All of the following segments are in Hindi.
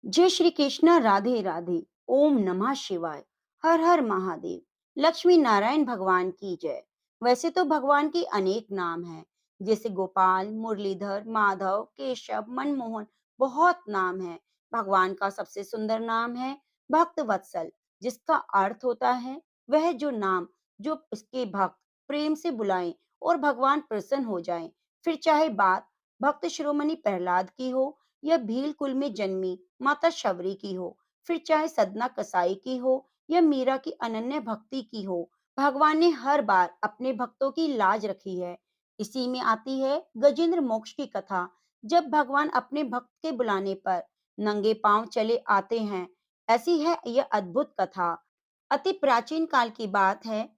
जय श्री कृष्ण। राधे राधे। ओम नमः शिवाय। हर हर महादेव। लक्ष्मी नारायण भगवान की जय। वैसे तो भगवान के अनेक नाम हैं, जैसे गोपाल, मुरलीधर, माधव, केशव, मनमोहन। बहुत नाम है। भगवान का सबसे सुंदर नाम है भक्त वत्सल, जिसका अर्थ होता है वह जो नाम जो उसके भक्त प्रेम से बुलाएं और भगवान प्रसन्न हो जाएं। फिर चाहे बात भक्त शिरोमणि प्रहलाद की हो या भील कुल में जन्मी माता शबरी की हो, फिर चाहे सदना कसाई की हो या मीरा की अनन्य भक्ति की हो, भगवान ने हर बार अपने भक्तों की लाज रखी है। इसी में आती है गजेंद्र मोक्ष की कथा। जब भगवान अपने भक्त के बुलाने पर नंगे पांव चले आते हैं। ऐसी है यह अद्भुत कथा। अति प्राचीन काल की बात है।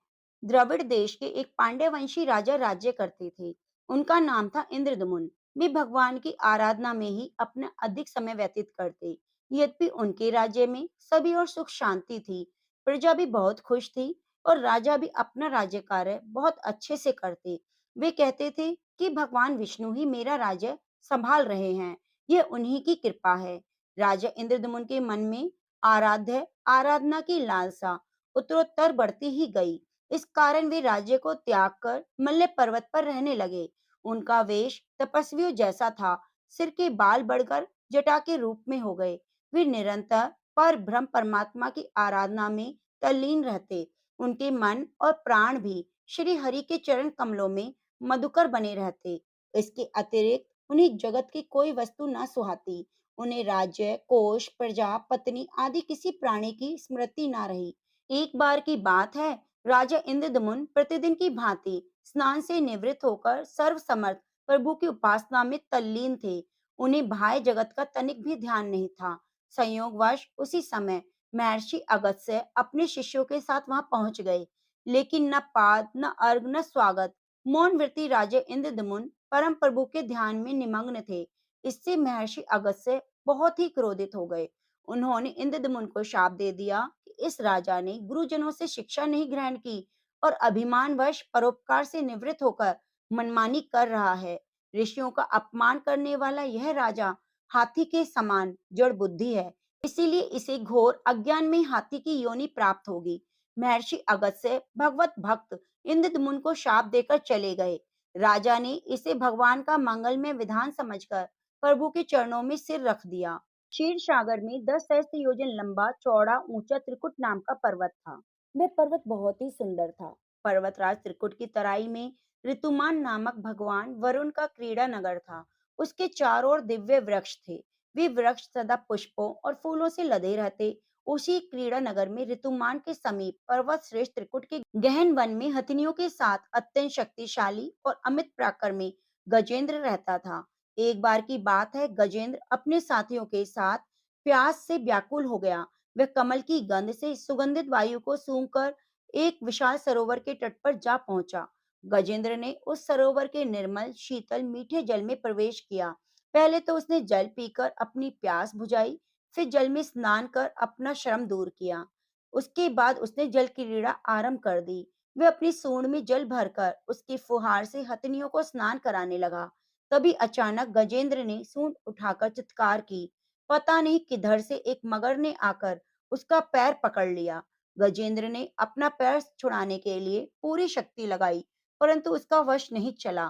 द्रविड़ देश के एक पांड्य वंशी राजा राज्य करते थे। उनका नाम था इंद्रदमुन। वे भगवान की आराधना में ही अपना अधिक समय व्यतीत करते। यद्यपि उनके राज्य में सभी और सुख शांति थी, प्रजा भी बहुत खुश थी और राजा भी अपना राज्य कार्य बहुत अच्छे से करते। वे कहते थे कि भगवान विष्णु ही मेरा राज्य संभाल रहे हैं, यह उन्हीं की कृपा है। राजा इंद्रदमुन के मन में आराध्य आराधना की लालसा उत्तरोत्तर बढ़ती ही गई। इस कारण वे राज्य को त्याग कर मल्य पर्वत पर रहने लगे। उनका वेश तपस्वियों जैसा था। सिर के बाल बढ़कर जटा के रूप में हो गए। वे निरंतर पर ब्रह्म परमात्मा की आराधना में तल्लीन रहते। उनके मन और प्राण भी श्री हरि के चरण कमलों में मधुकर बने रहते। इसके अतिरिक्त उन्हें जगत की कोई वस्तु न सुहाती। उन्हें राज्य, कोष, प्रजा, पत्नी आदि किसी प्राणी की स्मृति न रही। एक बार की बात है, राजा इंद्रदमुन प्रतिदिन की भांति स्नान से निवृत्त होकर सर्वसमर्थ प्रभु की उपासना में तल्लीन थे। उन्हें बाह्य जगत का तनिक भी ध्यान नहीं था। संयोगवश उसी समय महर्षि अगस्त्य अपने शिष्यों के साथ वहां पहुंच गए। लेकिन न पाद, न अर्घ, न स्वागत। मौन व्रती राजा इंद्रदमुन परम प्रभु के ध्यान में निमग्न थे। इससे महर्षि अगस्त्य बहुत ही क्रोधित हो गए। उन्होंने इंद्रदमुन को शाप दे दिया कि इस राजा ने गुरुजनों से शिक्षा नहीं ग्रहण की और अभिमानवश परोपकार से निवृत्त होकर मनमानी कर रहा है। ऋषियों का अपमान करने वाला यह राजा हाथी के समान जड़ बुद्धि है। इसीलिए इसे घोर अज्ञान में हाथी की योनि प्राप्त होगी। महर्षि अगस्त्य भगवत भक्त इंद्रदमुन को शाप देकर चले गए। राजा ने इसे भगवान का मंगलमय विधान समझकर प्रभु के चरणों में सिर रख दिया। क्षीर सागर में 10 सहस्त्र योजन लंबा चौड़ा ऊंचा त्रिकुट नाम का पर्वत था। वह पर्वत बहुत ही सुंदर था। पर्वतराज त्रिकुट की तराई में ऋतुमान नामक भगवान वरुण का क्रीड़ा नगर था। उसके चारों ओर दिव्य वृक्ष थे। वे वृक्ष सदा पुष्पों और फूलों से लदे रहते। उसी क्रीड़ा नगर में ऋतुमान के समीप पर्वत श्रेष्ठ त्रिकुट के गहन वन में हथिनियों के साथ अत्यंत शक्तिशाली और अमित पराक्रमी गजेंद्र रहता था। एक बार की बात है, गजेंद्र अपने साथियों के साथ प्यास से व्याकुल हो गया। वह कमल की गंध से सुगंधित वायु को सूंघकर एक विशाल सरोवर के तट पर जा पहुंचा। गजेंद्र ने उस सरोवर के निर्मल शीतल मीठे जल में प्रवेश किया। पहले तो उसने जल पीकर अपनी प्यास बुझाई, फिर जल में स्नान कर अपना श्रम दूर किया। उसके बाद उसने जल क्रीड़ा आरंभ कर दी। वह अपनी सूंड में जल भरकर उसकी फुहार से हथनियों को स्नान कराने लगा। तभी अचानक गजेंद्र ने सूंड उठाकर चित्कार की। पता नहीं किधर से एक मगर ने आकर उसका पैर पकड़ लिया। गजेंद्र ने अपना पैर छुड़ाने के लिए पूरी शक्ति लगाई, परंतु उसका वश नहीं चला।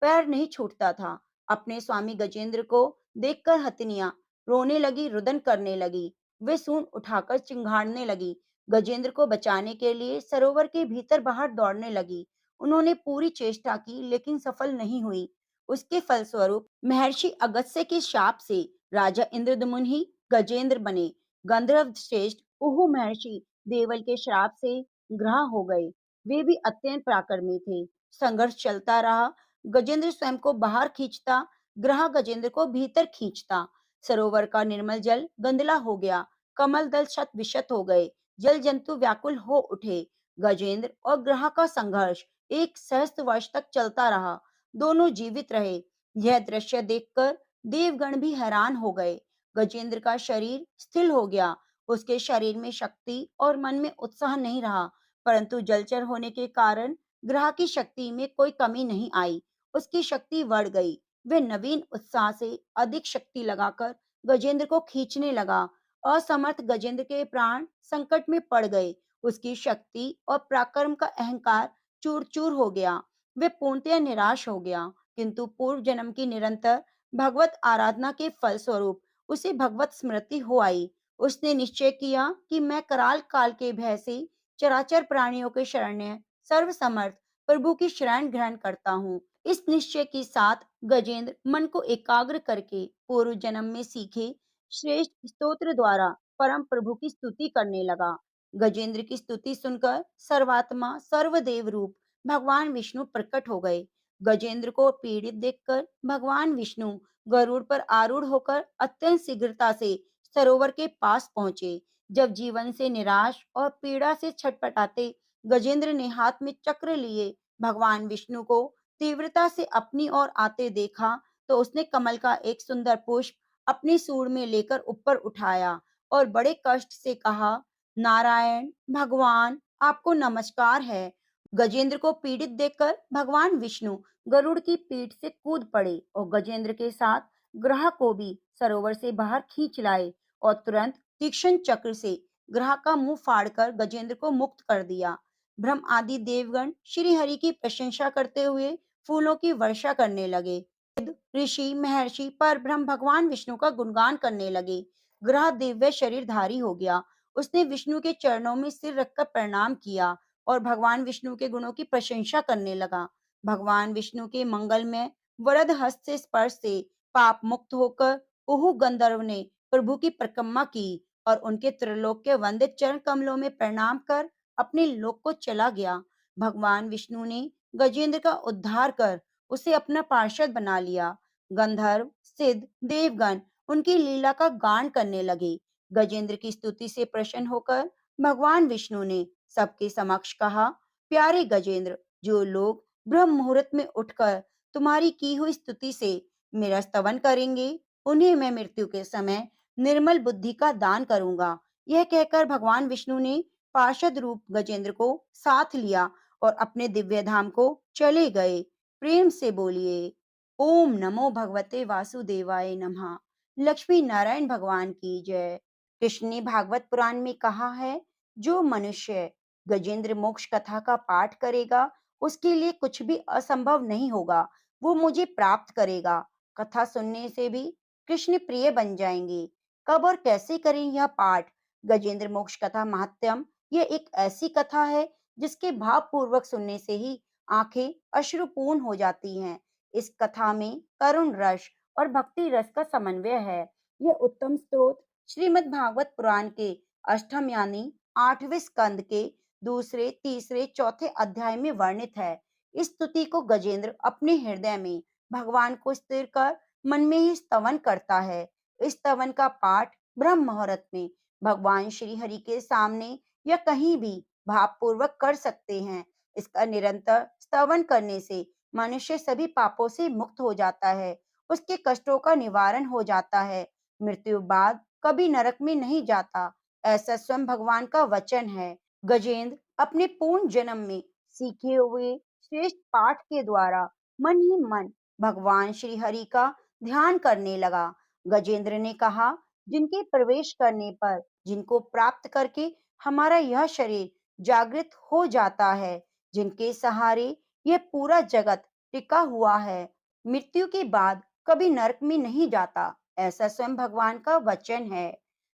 पैर नहीं छूटता था। अपने स्वामी गजेंद्र को देखकर हथनियां रोने लगी, रुदन करने लगी। वे सूंड उठाकर चिंघाड़ने लगी। गजेंद्र को बचाने के लिए सरोवर के भीतर बाहर दौड़ने लगी। उन्होंने पूरी चेष्टा की, लेकिन सफल नहीं हुई। उसके फलस्वरूप महर्षि अगस्त्य के शाप से राजा इंद्रदमुन ही गजेंद्र बने। गंधर्व श्रेष्ठ उहु महर्षि देवल के श्राप से ग्रह हो गए। वे भी अत्यंत पराक्रमी थे। संघर्ष चलता रहा। गजेंद्र स्वयं को बाहर खींचता, ग्रह गजेंद्र को भीतर खींचता। सरोवर का निर्मल जल गंदला हो गया। कमल दल शत विशत हो गए। जल जंतु व्याकुल हो उठे। गजेंद्र और ग्रह का संघर्ष एक सहस्त्र वर्ष तक चलता रहा। दोनों जीवित रहे। यह दृश्य देखकर देवगण भी हैरान हो गए। गजेंद्र का शरीर स्थिर हो गया। उसके शरीर में शक्ति और मन में उत्साह नहीं रहा, परंतु जलचर होने के कारण ग्रह की शक्ति में कोई कमी नहीं आई। उसकी शक्ति बढ़ गई। वह नवीन उत्साह से अधिक शक्ति लगाकर गजेंद्र को खींचने लगा। असमर्थ गजेंद्र के प्राण संकट में पड़ गए। उसकी शक्ति और पराक्रम का अहंकार चूर चूर हो गया। वे पूर्णतया निराश हो गया। किंतु पूर्व जन्म की निरंतर भगवत आराधना के फलस्वरूप उसे भगवत स्मृति हो आई। उसने निश्चय किया कि मैं कराल काल के भय से चराचर प्राणियों के शरण्य सर्वसमर्थ प्रभु की शरण ग्रहण करता हूँ। इस निश्चय के साथ गजेंद्र मन को एकाग्र करके पूर्व जन्म में सीखे श्रेष्ठ स्तोत्र द्वारा परम प्रभु की स्तुति करने लगा। गजेंद्र की स्तुति सुनकर सर्वात्मा सर्वदेव रूप भगवान विष्णु प्रकट हो गए। गजेंद्र को पीड़ित देखकर भगवान विष्णु गरुड़ पर आरूढ़ होकर अत्यंत शीघ्रता से सरोवर के पास पहुंचे। जब जीवन से निराश और पीड़ा से छटपटाते गजेंद्र ने हाथ में चक्र लिए भगवान विष्णु को तीव्रता से अपनी ओर आते देखा, तो उसने कमल का एक सुंदर पुष्प अपनी सूंड में लेकर ऊपर उठाया और बड़े कष्ट से कहा, नारायण भगवान, आपको नमस्कार है। गजेंद्र को पीड़ित देखकर भगवान विष्णु गरुड़ की पीठ से कूद पड़े और गजेंद्र के साथ ग्रह को भी सरोवर से बाहर खींच लाए और तुरंत तीक्ष्ण चक्र से ग्रह का मुंह फाड़कर गजेंद्र को मुक्त कर दिया। ब्रह्म आदि देवगण श्री हरि की प्रशंसा करते हुए फूलों की वर्षा करने लगे। ऋषि महर्षि पर ब्रह्म भगवान विष्णु का गुणगान करने लगे। ग्रह दिव्य शरीरधारी हो गया। उसने विष्णु के चरणों में सिर रखकर प्रणाम किया और भगवान विष्णु के गुणों की प्रशंसा करने लगा। भगवान विष्णु के मंगलमय वरद हस्त से स्पर्श से पाप मुक्त होकर उहु गंधर्व ने प्रभु की परिक्रमा की और उनके त्रैलोक्य वंदित चरण कमलों में प्रणाम कर अपने लोक को चला गया। भगवान विष्णु ने गजेंद्र का उद्धार कर उसे अपना पार्षद बना लिया। गंधर्व सिद्ध देवगण उनकी लीला का गान करने लगे। गजेंद्र की स्तुति से प्रसन्न होकर भगवान विष्णु ने सबके समक्ष कहा, प्यारे गजेंद्र, जो लोग ब्रह्म मुहूर्त में उठकर तुम्हारी की हुई स्तुति से मेरा स्तवन करेंगे, उन्हें मैं मृत्यु के समय निर्मल बुद्धि का दान करूंगा। यह कहकर भगवान विष्णु ने पार्षद रूप गजेंद्र को साथ लिया और अपने दिव्य धाम को चले गए। प्रेम से बोलिए, ओम नमो भगवते वासुदेवाय नमः। लक्ष्मी नारायण भगवान की जय। कृष्ण ने भागवत पुराण में कहा है, जो मनुष्य गजेंद्र मोक्ष कथा का पाठ करेगा, उसके लिए कुछ भी असंभव नहीं होगा। वो मुझे प्राप्त करेगा। कथा सुनने से भी कृष्ण प्रिय बन जाएंगे। कब और कैसे करें यह पाठ? गजेंद्र मोक्ष कथा महात्म्यम यह एक ऐसी कथा है जिसके भाव पूर्वक सुनने से ही आंखें अश्रुपूर्ण हो जाती हैं। इस कथा में करुण रस और भक्ति रस का समन्वय है। यह उत्तम स्रोत श्रीमद् भागवत पुराण के अष्टम यानी 8वें स्कंद के दूसरे, तीसरे, चौथे अध्याय में वर्णित है। इस स्तुति को गजेंद्र अपने हृदय में भगवान को स्थिर कर मन में ही स्तवन करता है। इस स्तवन का पाठ ब्रह्म मुहूर्त में भगवान श्री हरि के सामने या कहीं भी भावपूर्वक कर सकते हैं। इसका निरंतर स्तवन करने से मनुष्य सभी पापों से मुक्त हो जाता है। उसके कष्टों का निवारण हो जाता है। मृत्यु बाद कभी नरक में नहीं जाता। ऐसा स्वयं भगवान का वचन है। गजेंद्र अपने पूर्ण जन्म में सीखे हुए श्रेष्ठ पाठ के द्वारा मन ही मन भगवान श्री हरि का ध्यान करने लगा। गजेंद्र ने कहा, जिनके प्रवेश करने पर, जिनको प्राप्त करके हमारा यह शरीर जागृत हो जाता है, जिनके सहारे यह पूरा जगत टिका हुआ है, मृत्यु के बाद कभी नरक में नहीं जाता। ऐसा स्वयं भगवान का वचन है।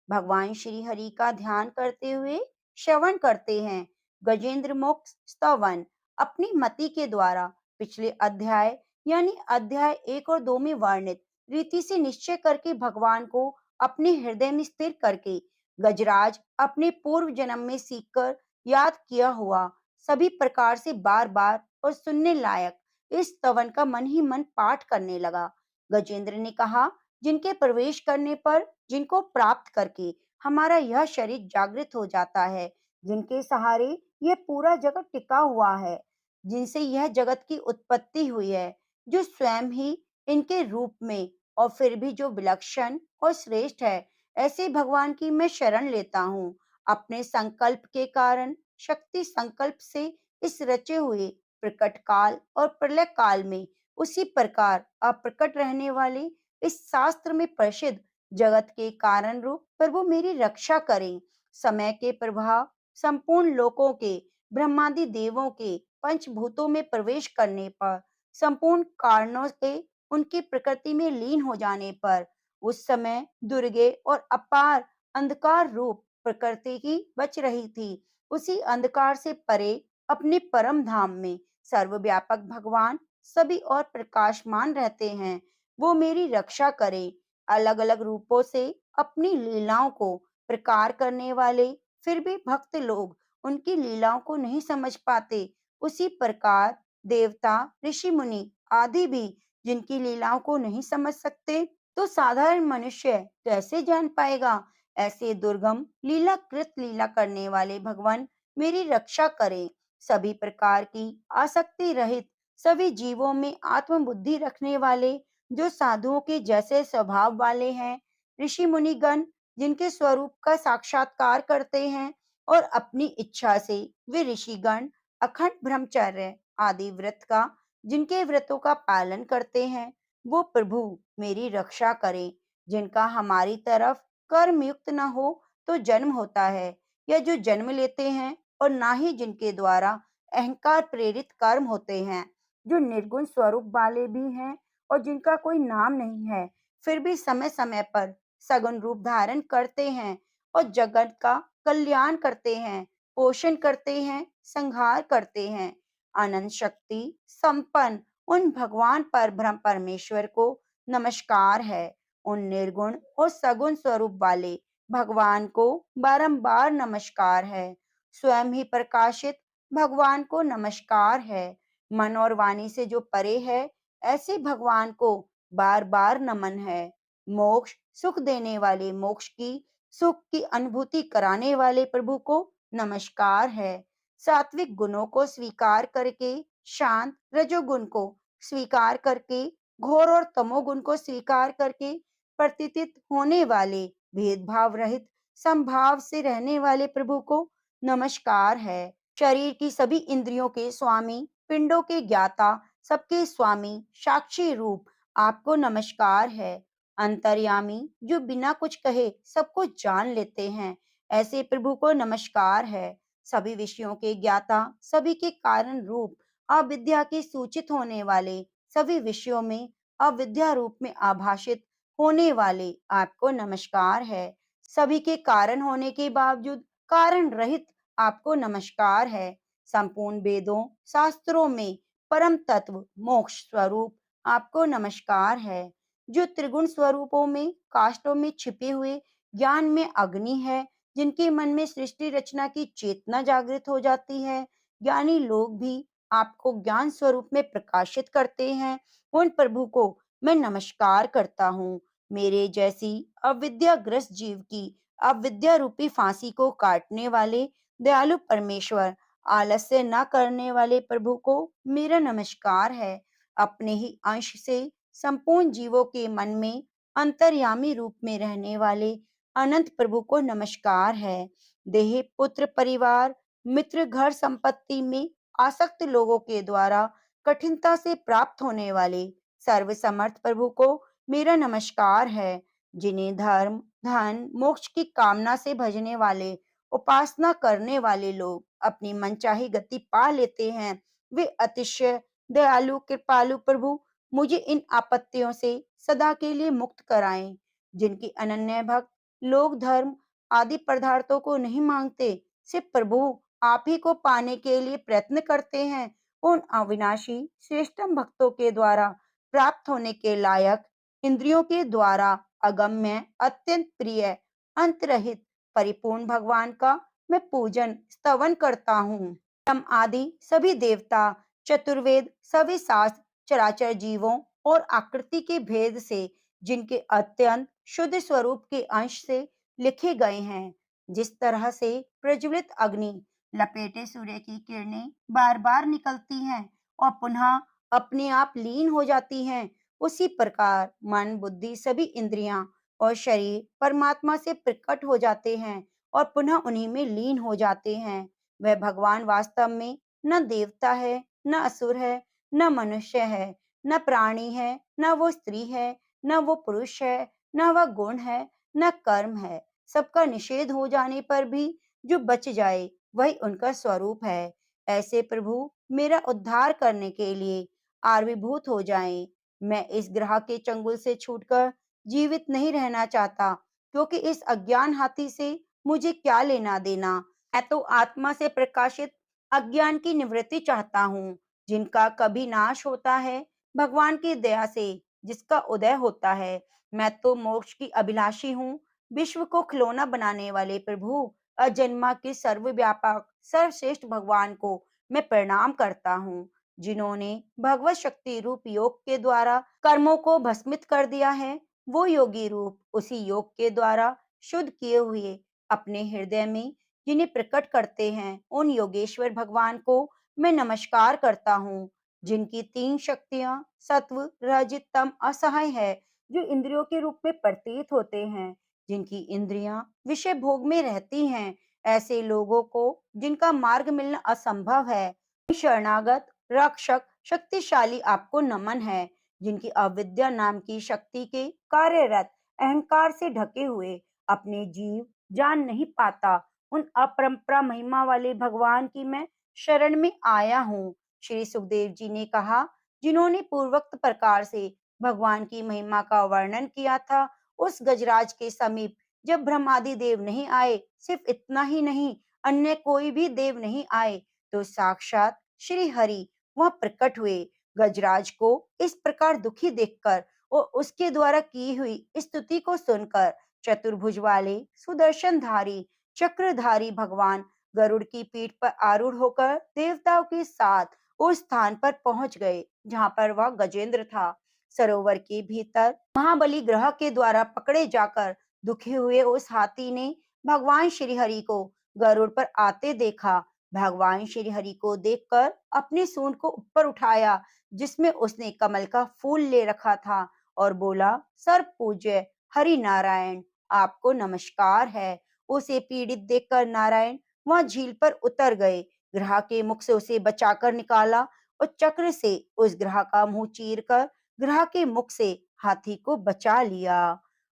भगवान श्री हरि का ध्यान करते हुए श्रवण करते हैं। गजेंद्र मोक्ष स्तवन अपनी मति के द्वारा पिछले अध्याय यानी अध्याय 1 और 2 में वर्णित रीति से निश्चय करके भगवान को अपने हृदय में स्थिर करके गजराज अपने पूर्व जन्म में सीखकर याद किया हुआ सभी प्रकार से बार बार और सुनने लायक इस स्तवन का मन ही मन पाठ करने लगा। गजेंद्र ने कहा, जिनके प्रवेश करने पर, जिनको प्राप्त करके हमारा यह शरीर जागृत हो जाता है, जिनके सहारे यह पूरा जगत टिका हुआ है, जिनसे यह जगत की उत्पत्ति हुई है, जो स्वयं ही इनके रूप में और फिर भी जो विलक्षण और श्रेष्ठ है, ऐसे भगवान की मैं शरण लेता हूँ। अपने संकल्प के कारण शक्ति संकल्प से इस रचे हुए प्रकट काल और प्रलय काल में उसी प्रकार अप्रकट रहने वाले इस शास्त्र में प्रसिद्ध जगत के कारण रूप प्रभु मेरी रक्षा करें। समय के प्रभाव संपूर्ण लोकों के, ब्रह्मादि देवों के पंचभूतों में प्रवेश करने पर, संपूर्ण कारणों के उनकी प्रकृति में लीन हो जाने पर, उस समय दुर्गे और अपार अंधकार रूप प्रकृति की बच रही थी। उसी अंधकार से परे अपने परम धाम में सर्वव्यापक भगवान सभी और प्रकाशमान रहते हैं। वो मेरी रक्षा करे। अलग अलग रूपों से अपनी लीलाओं को प्रकार करने वाले, फिर भी भक्त लोग उनकी लीलाओं को नहीं समझ पाते। उसी प्रकार देवता, ऋषि मुनि आदि भी जिनकी लीलाओं को नहीं समझ सकते, तो साधारण मनुष्य कैसे जान पाएगा। ऐसे दुर्गम लीला करने वाले भगवान मेरी रक्षा करें। सभी प्रकार की आसक्ति रहित, सभी जीवों में आत्म बुद्धि रखने वाले, जो साधुओं के जैसे स्वभाव वाले हैं, ऋषि मुनिगण जिनके स्वरूप का साक्षात्कार करते हैं और अपनी इच्छा से वे ऋषिगण अखंड ब्रह्मचर्य आदि व्रत का, जिनके व्रतों का पालन करते हैं, वो प्रभु मेरी रक्षा करें। जिनका हमारी तरफ कर्म युक्त न हो तो जन्म होता है, या जो जन्म लेते हैं और ना ही जिनके द्वारा अहंकार प्रेरित कर्म होते हैं, जो निर्गुण स्वरूप वाले भी हैं और जिनका कोई नाम नहीं है, फिर भी समय समय पर सगुण रूप धारण करते हैं और जगत का कल्याण करते हैं, पोषण करते हैं, संहार करते हैं। अनंत शक्ति संपन्न उन भगवान पर ब्रह्म परमेश्वर को नमस्कार है। उन निर्गुण और सगुण स्वरूप वाले भगवान को बारंबार नमस्कार है। स्वयं ही प्रकाशित भगवान को नमस्कार है। मन और वाणी से जो परे है, ऐसे भगवान को बार बार नमन है। मोक्ष सुख देने वाले, मोक्ष की सुख की अनुभूति कराने वाले प्रभु को नमस्कार है। सात्विक गुणों को स्वीकार करके, शांत रजोगुण को स्वीकार करके, घोर और तमोगुण को स्वीकार करके प्रतिष्ठित होने वाले, भेदभाव रहित समभाव से रहने वाले प्रभु को नमस्कार है। शरीर की सभी इंद्रियों के स्वामी, पिंडों के ज्ञाता, सबके स्वामी, साक्षी रूप आपको नमस्कार है। अंतर्यामी जो बिना कुछ कहे सब कुछ जान लेते हैं, ऐसे प्रभु को नमस्कार है। सभी विषयों के ज्ञाता, सभी के कारण रूप, अविद्या के सूचित होने वाले, सभी विषयों में अविद्या रूप में आभाषित होने वाले आपको नमस्कार है। सभी के कारण होने के बावजूद कारण रहित आपको नमस्कार है। संपूर्ण वेदों शास्त्रों में परम तत्व मोक्ष स्वरूप आपको नमस्कार है। जो त्रिगुण स्वरूपों में, काष्ठों में छिपे हुए ज्ञान में अग्नि है, जिनके मन में सृष्टि रचना की चेतना जागृत हो जाती है, ज्ञानी लोग भी आपको ज्ञान स्वरूप में प्रकाशित करते हैं, उन प्रभु को मैं नमस्कार करता हूँ। मेरे जैसी अविद्याग्रस्त जीव की अविद्या रूपी फांसी को काटने वाले दयालु परमेश्वर, आलस्य न करने वाले प्रभु को मेरा नमस्कार है। अपने ही अंश से संपूर्ण जीवों के मन में अंतर्यामी रूप में रहने वाले अनंत प्रभु को नमस्कार है। देह, पुत्र, परिवार, मित्र, घर, संपत्ति में आसक्त लोगों के द्वारा कठिनता से प्राप्त होने वाले सर्वसमर्थ प्रभु को मेरा नमस्कार है। जिन्हें धर्म, धन, मोक्ष की कामना से भजने वाले, उपासना करने वाले लोग अपनी मनचाही गति पा लेते हैं, वे अतिशय दयालु कृपालु प्रभु मुझे इन आपत्तियों से सदा के लिए मुक्त कराएं। जिनकी अनन्य भक्त लोग धर्म आदि पदार्थों को नहीं मांगते, सिर्फ प्रभु आप ही को पाने के लिए प्रयत्न करते हैं, उन अविनाशी श्रेष्ठतम भक्तों के द्वारा प्राप्त होने के लायक, इंद्रियों के द्वारा अगम्य, अत्यंत प्रिय, अंतरहित, परिपूर्ण भगवान का मैं पूजन स्तवन करता हूँ। ब्रह्म आदि सभी देवता, चतुर्वेद, सभी शास्त्र, चराचर जीवों और आकृति के भेद से, जिनके अत्यंत शुद्ध स्वरूप के अंश से लिखे गए हैं। जिस तरह से प्रज्वलित अग्नि लपेटे सूर्य की किरणें बार बार निकलती हैं और पुनः अपने आप लीन हो जाती हैं, उसी प्रकार मन, बुद्धि, सभी इंद्रियां और शरीर परमात्मा से प्रकट हो जाते हैं और पुनः उन्हीं में लीन हो जाते हैं। वह भगवान वास्तव में न देवता है, न असुर है, न मनुष्य है, न प्राणी है, न वो स्त्री है, न वो पुरुष है, न वह गुण है, न कर्म है। सबका निषेध हो जाने पर भी जो बच जाए, वही उनका स्वरूप है। ऐसे प्रभु मेरा उद्धार करने के लिए आविर्भूत हो जाएं। मैं इस ग्रह के चंगुल से छूटकर जीवित नहीं रहना चाहता, क्योंकि इस अज्ञान हाथी से मुझे क्या लेना देना। मैं तो आत्मा से प्रकाशित अज्ञान की निवृत्ति चाहता हूँ, जिनका कभी नाश होता है, भगवान की दया से जिसका उदय होता है। मैं तो मोक्ष की अभिलाषी हूँ। विश्व को खिलौना बनाने वाले प्रभु, अजन्मा के सर्वव्यापक सर्वश्रेष्ठ भगवान को मैं प्रणाम करता हूँ, जिन्होंने भगवत शक्ति रूप योग के द्वारा कर्मों को भस्मित कर दिया है। वो योगी रूप उसी योग के द्वारा शुद्ध किए हुए अपने हृदय में जिन्हें प्रकट करते हैं, उन योगेश्वर भगवान को मैं नमस्कार करता हूँ, जिनकी तीन शक्तियाँ सत्व, रज, तम, असहाय है, जो इंद्रियों के रूप में प्रतीत होते हैं, जिनकी इंद्रियां विषय भोग में रहती हैं। ऐसे लोगों को जिनका मार्ग मिलना असंभव है, शरणागत रक्षक शक्तिशाली आपको नमन है, जिनकी अविद्या नाम की शक्ति के कार्यरत अहंकार से ढके हुए अपने जीव जान नहीं पाता, उन अपरंपरा महिमा वाले भगवान की मैं शरण में आया हूँ। श्री सुखदेव जी ने कहा, जिन्होंने पूर्वोक्त प्रकार से भगवान की महिमा का वर्णन किया था, उस गजराज के समीप जब ब्रह्मादि देव नहीं आए, सिर्फ इतना ही नहीं, अन्य कोई भी देव नहीं आए, तो साक्षात श्री हरि वहां प्रकट हुए। गजराज को इस प्रकार दुखी देखकर और उसके द्वारा की हुई स्तुति को सुनकर चतुर्भुज वाले सुदर्शनधारी चक्रधारी भगवान गरुड़ की पीठ पर आरूढ़ होकर देवताओं के साथ उस स्थान पर पहुंच गए जहां पर वह गजेंद्र था। सरोवर के भीतर महाबली ग्रह के द्वारा पकड़े जाकर दुखी हुए उस हाथी ने भगवान श्री हरि को गरुड़ पर आते देखा। भगवान श्री हरि को देखकर अपनी सूंड को ऊपर उठाया, जिसमें उसने कमल का फूल ले रखा था, और बोला, सर्व पूज्य हरि नारायण, आपको नमस्कार है। उसे पीड़ित देखकर नारायण वहां झील पर उतर गए, ग्रह के मुख से उसे बचाकर निकाला और चक्र से उस ग्रह का मुंह चीर कर ग्रह के मुख से हाथी को बचा लिया।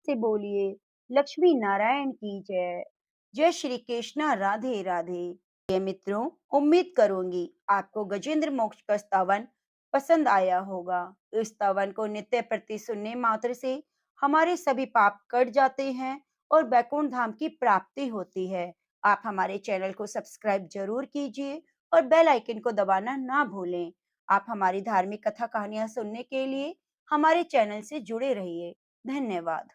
से बोलिए लक्ष्मी नारायण की जय। जय श्री कृष्णा, राधे राधे। ये मित्रों, उम्मीद करूंगी आपको गजेंद्र मोक्ष का स्तवन पसंद आया होगा। इस स्तवन को नित्य प्रति सुनने मात्र से हमारे सभी पाप कट जाते हैं और वैकुंठ धाम की प्राप्ति होती है। आप हमारे चैनल को सब्सक्राइब जरूर कीजिए और बेल आइकन को दबाना ना भूलें। आप हमारी धार्मिक कथा कहानियां सुनने के लिए हमारे चैनल से जुड़े रहिए। धन्यवाद।